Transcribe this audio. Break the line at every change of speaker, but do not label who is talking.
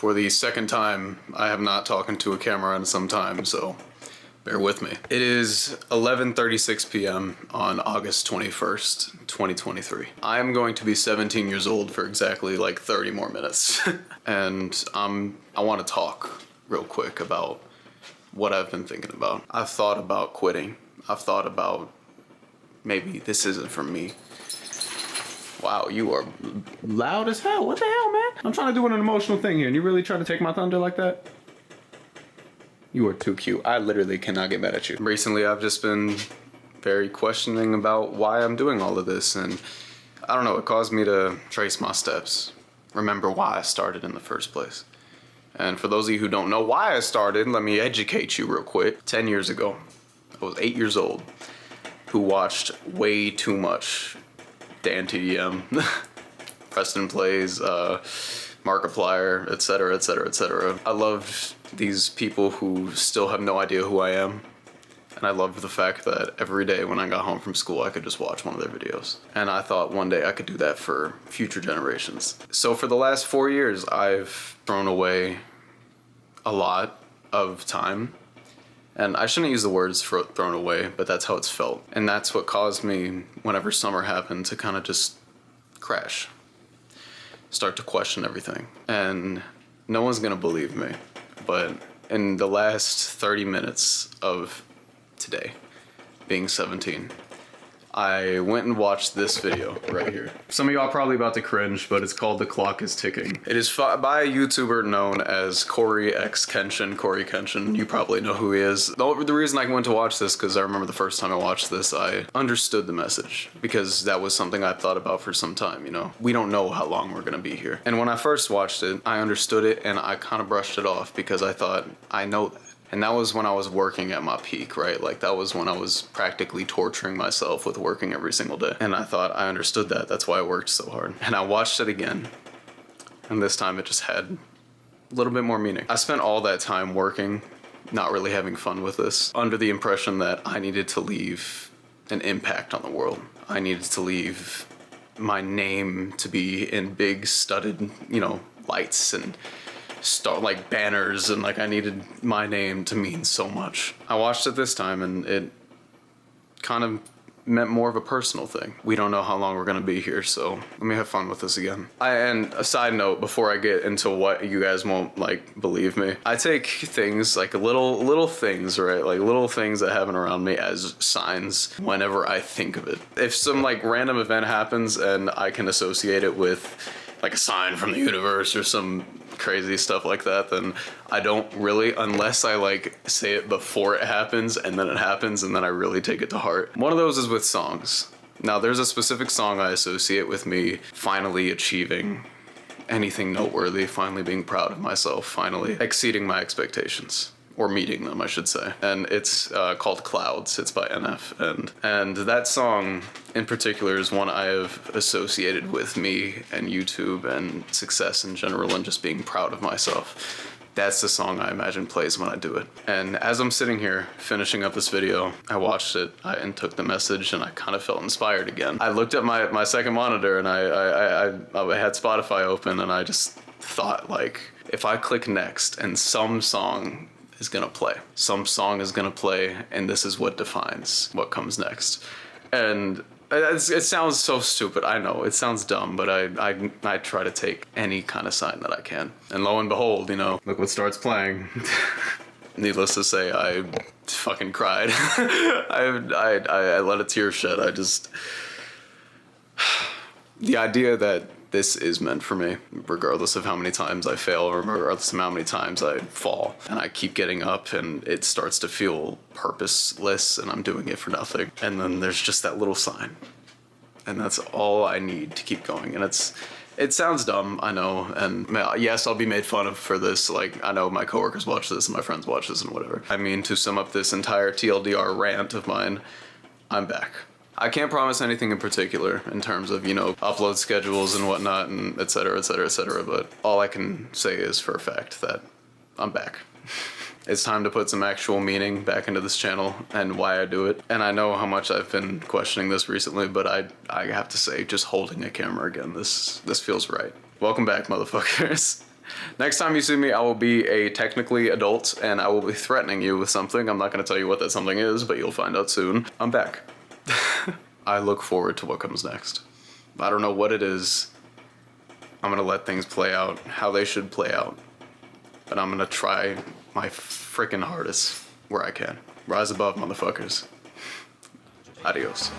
For the second time, I have not talked to a camera in some time, so bear with me. It is 11:36 p.m. on August 21st, 2023. I am going to be 17 years old for exactly like 30 more minutes. And I want to talk real quick about what I've been thinking about. I've thought about quitting. I've thought about maybe this isn't for me. Wow, you are loud as hell. What the hell, man? I'm trying to do an emotional thing here, and you really try to take my thunder like that? You are too cute. I literally cannot get mad at you. Recently, I've just been very questioning about why I'm doing all of this, and I don't know, it caused me to trace my steps, remember why I started in the first place. And for those of you who don't know why I started, let me educate you real quick. 10 years ago, I was 8 years old, who watched way too much Dan TDM, Preston Plays, Markiplier, etc., etc., etc. I loved these people who still have no idea who I am. And I loved the fact that every day when I got home from school, I could just watch one of their videos. And I thought one day I could do that for future generations. So for the last 4 years, I've thrown away a lot of time. And I shouldn't use the words for thrown away, but that's how it's felt. And that's what caused me, whenever summer happened, to kind of just crash. Start to question everything. And no one's gonna believe me, but in the last 30 minutes of today, being 17, I went and watched this video right here. Some of y'all probably about to cringe, but it's called The Clock is Ticking. It is by a YouTuber known as Corey X Kenshin. Corey Kenshin, you probably know who he is. The reason I went to watch this, because I remember the first time I watched this, I understood the message, because that was something I thought about for some time, you know? We don't know how long we're gonna be here. And when I first watched it, I understood it, and I kind of brushed it off, because I thought, I know that. And that was when I was working at my peak, right? Like that was when I was practically torturing myself with working every single day. And I thought I understood that. That's why I worked so hard. And I watched it again. And this time it just had a little bit more meaning. I spent all that time working, not really having fun with this, under the impression that I needed to leave an impact on the world. I needed to leave my name to be in big studded, you know, lights and like banners, and like I needed my name to mean so much. I watched it this time and it kind of meant more of a personal thing. We don't know how long we're gonna be here, so let me have fun with this again. And a side note before I get into what you guys won't like believe me, I take things like little things, right? Like little things that happen around me as signs whenever I think of it. If some like random event happens and I can associate it with like a sign from the universe or some crazy stuff like that, then I don't really, unless I like say it before it happens and then it happens and then I really take it to heart. One of those is with songs. Now there's a specific song I associate with me finally achieving anything noteworthy, finally being proud of myself, finally exceeding my expectations. Or meeting them, I should say. And it's called Clouds. It's by NF. And that song in particular is one I have associated with me and YouTube and success in general and just being proud of myself. That's the song I imagine plays when I do it. And as I'm sitting here finishing up this video, I watched it and took the message and I kind of felt inspired again. I looked at my second monitor and I had Spotify open and I just thought, like, if I click next and some song is gonna play. Some song is gonna play, and this is what defines what comes next. And it sounds so stupid, I know, it sounds dumb, but I try to take any kind of sign that I can. And lo and behold, you know, look what starts playing. Needless to say, I fucking cried. I let a tear shed. The idea that this is meant for me, regardless of how many times I fail, or regardless of how many times I fall. And I keep getting up and it starts to feel purposeless and I'm doing it for nothing. And then there's just that little sign. And that's all I need to keep going. And it sounds dumb, I know. And yes, I'll be made fun of for this. Like, I know my coworkers watch this and my friends watch this and whatever. I mean, to sum up this entire TLDR rant of mine, I'm back. I can't promise anything in particular in terms of, you know, upload schedules and whatnot and et cetera, et cetera, et cetera. But all I can say is for a fact that I'm back. It's time to put some actual meaning back into this channel and why I do it. And I know how much I've been questioning this recently, but I have to say, just holding a camera again, this feels right. Welcome back, motherfuckers. Next time you see me, I will be a technically adult and I will be threatening you with something. I'm not going to tell you what that something is, but you'll find out soon. I'm back. I look forward to what comes next. I don't know what it is. I'm going to let things play out how they should play out. But I'm going to try my freaking hardest where I can. Rise above, motherfuckers. Adios.